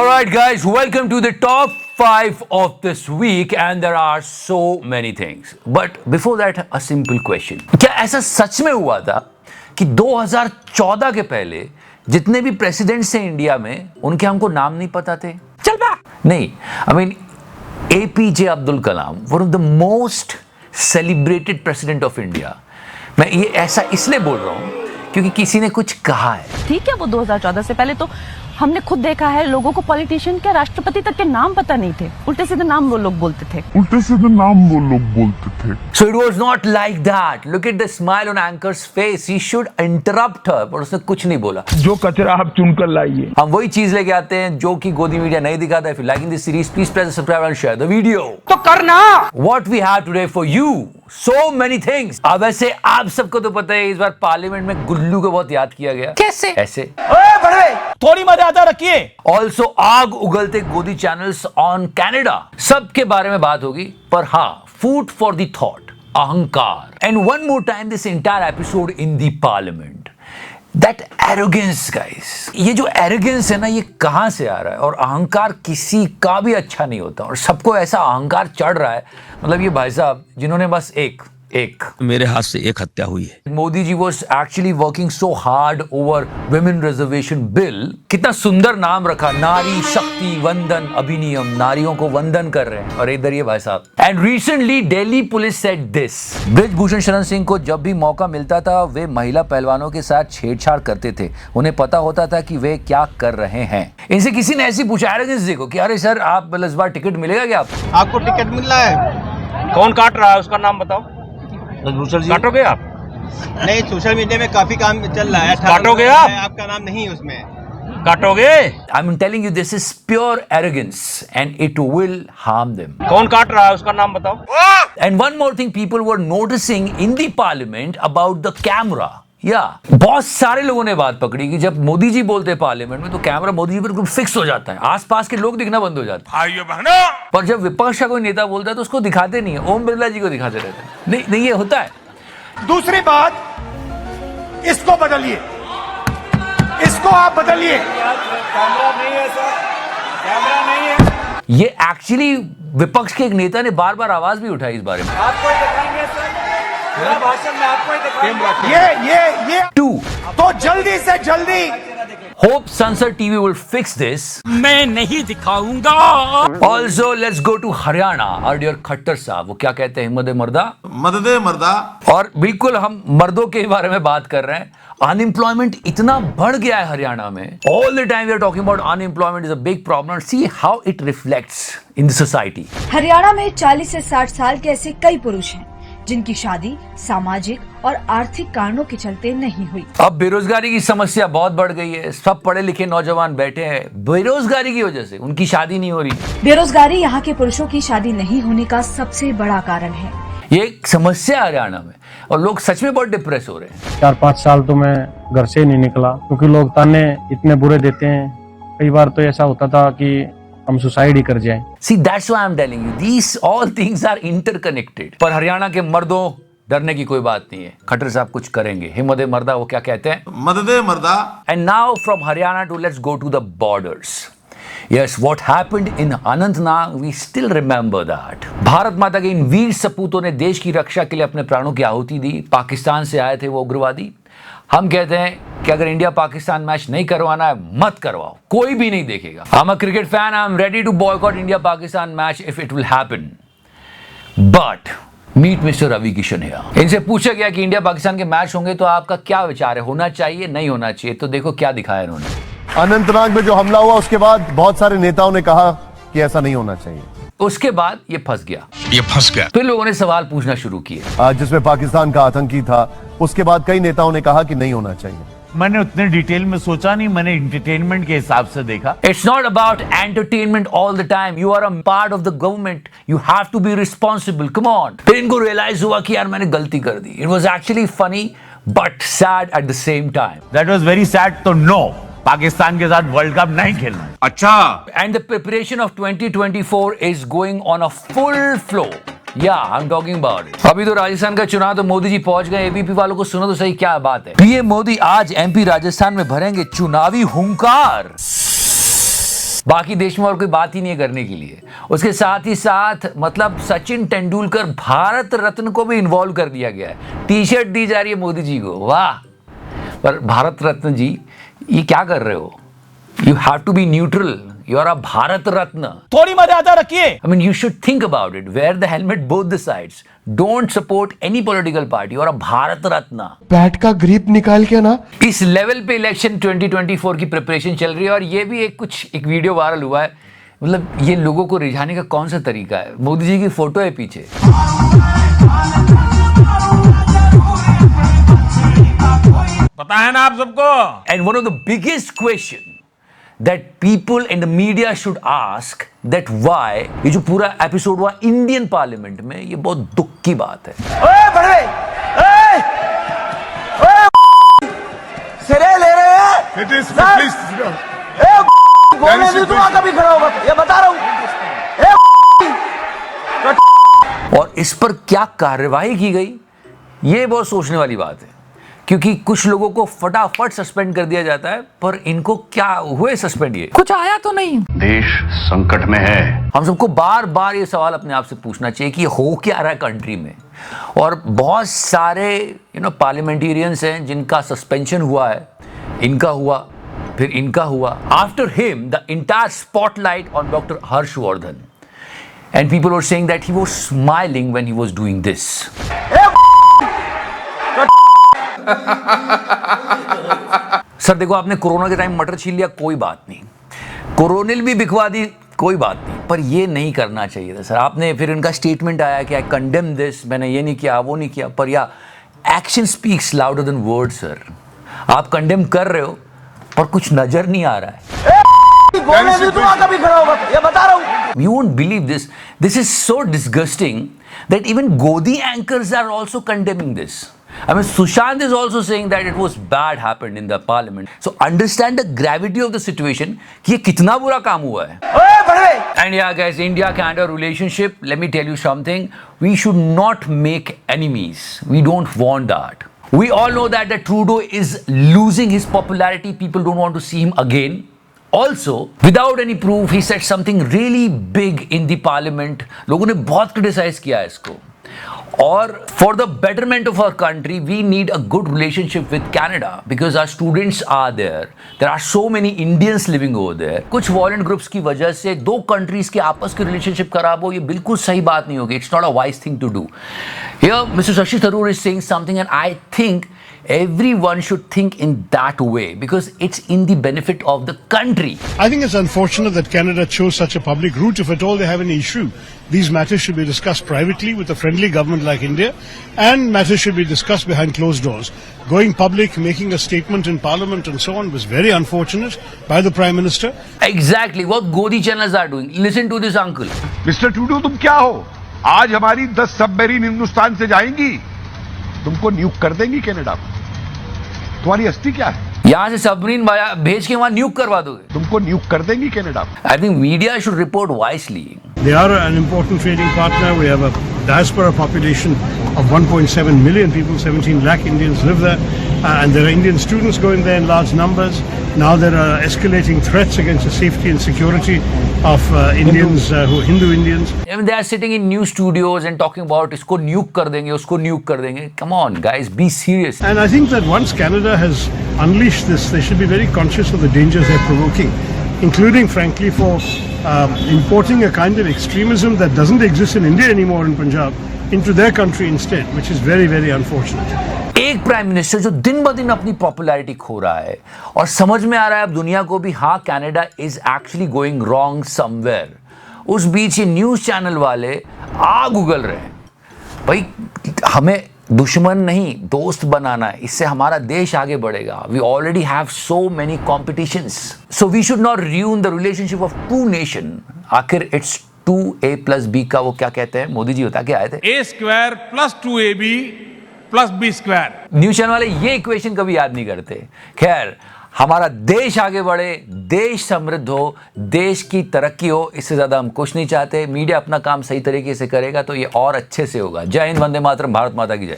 Alright guys, welcome to the top 5 of this week and there are so many things. But before that, a simple question. क्या ऐसा सच में हुआ था कि 2014 के पहले जितने भी प्रेसिडेंट्स थे इंडिया में उनके हमको नाम नहीं पता थे? चल बा नहीं, I mean APJ Abdul Kalam, one of the most celebrated president of India. मैं ये ऐसा इसलिए बोल रहा हूँ क्योंकि किसी ने कुछ कहा है. ठीक है, वो 2014 से पहले तो हमने खुद देखा है लोगों को पॉलिटिशियन के राष्ट्रपति तक के नाम पता नहीं थे. उल्टे सीधे नाम वो लोग बोलते थे. So it was not like that. Look at the smile on anchor's face. He should interrupt her, पर उसने कुछ नहीं बोला. जो कचरा आप चुनकर लाइए. हम वही चीज लेके आते हैं जो कि गोदी मीडिया नहीं दिखाता है. If you liking this series, please press the subscribe and share the video. तो करना. What we have today for you, so many things. अब ऐसे आप सबको तो पता है इस बार पार्लियामेंट में गुल्लू को बहुत याद किया गया. कैसे? ऐसे. थोड़ी मर्यादा रखिए. ऑल्सो आग उगलते गोदी चैनल्स ऑन कैनेडा, सबके बारे में बात होगी. पर हाँ, फूड फॉर द थॉट, अहंकार. And one more time this entire episode in the parliament. That arrogance guys, ये जो एरोगेंस है ना, ये कहां से आ रहा है? और अहंकार किसी का भी अच्छा नहीं होता और सबको ऐसा अहंकार चढ़ रहा है. मतलब ये भाई साहब जिन्होंने बस एक मेरे हाथ से एक हत्या हुई है. Modi ji was actually working so hard over women reservation bill. कितना सुंदर नाम रखा, नारी शक्ति वंदन अभिनियम. नारियों को वंदन कर रहे हैं. और इधर ये भाई साहब. And recently Delhi police said this. Brijbhushan Sharan Singh को जब भी मौका मिलता था वे महिला पहलवानों के साथ छेड़छाड़ करते थे. उन्हें पता होता था कि वे क्या कर रहे हैं. इनसे किसी ने ऐसी पूछा एरोगेंस देखो कि अरे सर आप इस बार टिकट मिलेगा क्या? आपको टिकट मिल रहा है? कौन काट रहा है उसका नाम बताओ. काटोगे आप? नहीं, सोशल मीडिया में काफी काम चल रहा है. काटोगे आप? आपका नाम नहीं है उसमें. काटोगे? I'm telling you this is pure arrogance and it will harm them. कौन काट रहा है उसका नाम बताओ. And one more thing people were noticing in the parliament about the camera. बहुत सारे लोगों ने बात पकड़ी कि जब मोदी जी बोलते हैं पार्लियामेंट में तो कैमरा मोदी जी पर बिल्कुल फिक्स हो जाता है. आसपास के लोग दिखना बंद हो जाते हैं. भाइयों बहनों, पर जब विपक्ष का कोई नेता बोलता है तो उसको दिखाते नहीं है. ओम बिरला जी को दिखाते रहते हैं. नहीं नहीं, ये होता है. दूसरी बात, इसको बदलिए. इसको आप बदलिए. कैमरा नहीं है सर, कैमरा नहीं है. ये एक्चुअली विपक्ष के एक नेता ने बार बार आवाज भी उठाई इस बारे में. आपको ही दिखाएंगे सर, पूरा भाषण में आपको ही दिखाएंगे. ये 2. तो जल्दी से जल्दी. Hope Sansar TV will fix this. मैं नहीं दिखाऊंगा. Also, let's go to Haryana. Our dear Khattar साहब, वो क्या कहते हैं? हिम्मत मर्दा. मददे मर्दा. और बिल्कुल हम मर्दों के बारे में बात कर रहे हैं. अनएम्प्लॉयमेंट इतना बढ़ गया है हरियाणा में. All the time we are talking about unemployment is a big problem. See how it reflects in the society. Haryana में 40 से 60 साल के ऐसे कई पुरुष हैं जिनकी शादी सामाजिक और आर्थिक कारणों के चलते नहीं हुई. अब बेरोजगारी की समस्या बहुत बढ़ गई है. सब पढ़े लिखे नौजवान बैठे हैं बेरोजगारी की वजह से. उनकी शादी नहीं हो रही. बेरोजगारी यहाँ के पुरुषों की शादी नहीं होने का सबसे बड़ा कारण है. ये एक समस्या है हरियाणा में और लोग सच में बहुत डिप्रेस हो रहे हैं. 4-5 साल तो मैं घर से नहीं निकला क्योंकि लोग ताने इतने बुरे देते हैं. कई बार तो ऐसा होता था कि हम सुसाइड ही कर जाएं. See, that's why I'm telling you, these all things are interconnected. पर हरियाणा के मर्दों, डरने की कोई बात नहीं है. खट्टर साहब कुछ करेंगे. हिम्मत मर्दा, वो क्या कहते हैं? मददे मर्दा. And now from Haryana to let's go to the borders. Yes, what happened in Anantnag, we still remember that. Bharat माता के इन वीर सपूतों ने देश की रक्षा के लिए अपने प्राणों की आहुति दी. पाकिस्तान से आए थे वो उग्रवादी. हम कहते हैं कि अगर इंडिया पाकिस्तान मैच नहीं करवाना है मत करवाओ, कोई भी नहीं देखेगा. I am a cricket fan, I am ready to boycott India Pakistan match if it will happen. But meet mister Ravi Kishan here. इनसे पूछा गया कि इंडिया पाकिस्तान के मैच होंगे तो आपका क्या विचार है, होना चाहिए नहीं होना चाहिए? तो देखो क्या दिखाया इन्होंने. अनंतनाग में जो हमला हुआ उसके बाद बहुत सारे नेताओं ने कहा कि ऐसा नहीं होना चाहिए. उसके बाद ये फंस गया. फिर लोगों ने सवाल पूछना शुरू किए जिसमें पाकिस्तान का आतंकी था. उसके बाद कई नेताओं ने कहा कि नहीं होना चाहिए. मैंने उतने डिटेल में सोचा नहीं, मैंने एंटरटेनमेंट के हिसाब से देखा. It's not about entertainment all the time. You are a part of the government. You have to be responsible. Come on. फिर इनको रियलाइज हुआ कि यार मैंने गलती कर दी. It was actually funny but sad at the same time. That was very sad. तो no, Pakistan के साथ वर्ल्ड कप नहीं खेलना. अच्छा. And the preparation of 2024 is going on a full flow. I'm talking about it. अभी तो राजस्थान का चुनाव तो मोदी जी पहुंच गए. एबीपी वालों को सुनो तो सही क्या बात है. पीएम मोदी आज एमपी राजस्थान में भरेंगे चुनावी हुंकार. बाकी देश में और कोई बात ही नहीं है करने के लिए। उसके साथ ही साथ मतलब सचिन तेंदुलकर भारत रत्न को भी इन्वॉल्व कर दिया गया है। टी शर्ट दी जा रही है मोदी जी को, वाह। पर भारत रत्न जी ये क्या कर रहे हो? You have to be neutral, you are a Bharat Ratna. थोड़ी मर्यादा रखिए। I mean, you should think about it. Wear the helmet both the sides. Don't support any political party or a Bharat Ratna. Bat का ग्रिप निकाल के ना इस लेवल पे election 2024 की प्रिपरेशन चल रही है और ये भी एक वीडियो वायरल हुआ है। मतलब ये लोगों को रिझाने का कौन सा तरीका है? मोदी जी की फोटो है पीछे। पता है ना आप सबको। And one of the biggest question that people in the media should ask that why ये जो पूरा एपिसोड हुआ इंडियन पार्लियामेंट में, ये बहुत दुख की बात है। ओए बड़े सिरे ले रहे हैं। बोलने भी तुम कभी खड़ा होगा, ये बता रहा हूँ। और इस पर क्या कार्यवाही की गई, ये बहुत सोचने वाली बात है, क्योंकि कुछ लोगों को फटाफट सस्पेंड कर दिया जाता है, पर इनको क्या हुए सस्पेंड? ये कुछ आया तो नहीं। देश संकट में है। हम सबको बार बार ये सवाल अपने आप से पूछना चाहिए कि हो क्या रहा है कंट्री में। और बहुत सारे पार्लियामेंटेरियंस हैं जिनका सस्पेंशन हुआ है, इनका हुआ, फिर इनका हुआ। After him the entire spotlight on doctor Harshvardhan, and people were saying that he was smiling when he was doing this. Sir देखो, आपने कोरोना के टाइम मटर छील लिया, कोई बात नहीं, कोरोनिल भी बिकवा दी, कोई बात नहीं, पर ये नहीं करना चाहिए था सर। आपने फिर इनका स्टेटमेंट आया कि आई कंडेम दिस, मैंने ये नहीं किया, वो नहीं किया, पर या action speaks louder than word sir. आप कंडेम कर रहे हो पर कुछ नजर नहीं आ रहा है। बोलने भी तुम कभी खड़ा होगा, ये बता रहा हूँ। You won't believe this. This is so disgusting that even Godi anchors are also condemning this. I mean, Sushant is also saying that it was bad happened in the parliament. So understand the gravity of the situation कि ये कितना बुरा काम हुआ है। ओए बड़े And yeah, guys, India-Canada relationship, let me tell you something. We should not make enemies. We don't want that. We all know that Trudeau is losing his popularity. People don't want to see him again. Also, without any proof, he said something really big in the parliament. लोगों ने बहुत criticize किया है इसको। और for the betterment of our country, we need a good relationship with Canada because our students are there. There are so many Indians living over there. कुछ violent groups की वजह से दो countries के आपस की relationship खराब हो, ये बिल्कुल सही बात नहीं होगी. It's not a wise thing to do. Here, Mr. Shashi Tharoor is saying something, and I think everyone should think in that way because it's in the benefit of the country. I think it's unfortunate that Canada chose such a public route. If at all they have an issue, these matters should be discussed privately with a friendly government like India, and matters should be discussed behind closed doors. Going public, making a statement in Parliament and so on was very unfortunate by the Prime Minister. Exactly what Godi channels are doing. Listen to this uncle. Mister Trudeau, तुम क्या हो? आज हमारी 10 submarine Hindustan से जाएंगी, तुमको न्यूक कर देंगी कनाडा में। तुम्हारी हस्ती क्या है? यहाँ से सबमरीन भेज के वहां न्यूक करवा दोगे? तुमको न्यूक कर देंगी कनाडा में। I think media should report wisely. They are an important trading partner. We have a diaspora population of 1.7 million people. 17 lakh Indians live there, and there are Indian students going there in large numbers. Now there are escalating threats against the safety and security of Indians, Hindu Indians. I mean, they are sitting in news studios and talking about इसको न्यूक कर देंगे, उसको न्यूक कर देंगे. Come on, guys, be serious. And I think that once Canada has unleashed this, they should be very conscious of the dangers they're provoking, including, frankly, for importing a kind of extremism that doesn't exist in India anymore in Punjab into their country instead, which is very, very unfortunate. एक prime minister जो दिन ब दिन अपनी popularity खो रहा है और समझ में आ रहा है अब दुनिया को भी, हाँ, Canada is actually going wrong somewhere. उस बीच ये न्यूज चैनल वाले आग उगल रहे हैं। भाई, हमें दुश्मन नहीं दोस्त बनाना है, इससे हमारा देश आगे बढ़ेगा। We already have so many competitions, so we should not ruin the relationship of two nation. आखिर इट्स 2a + b का वो क्या कहते हैं, मोदी जी बता के आए थे, A² + 2ab + b²। News channel वाले ये इक्वेशन कभी याद नहीं करते। खैर, हमारा देश आगे बढ़े, देश समृद्ध हो, देश की तरक्की हो, इससे ज्यादा हम कुछ नहीं चाहते। मीडिया अपना काम सही तरीके से करेगा तो ये और अच्छे से होगा। जय हिंद, वंदे मातरम, भारत माता की जय।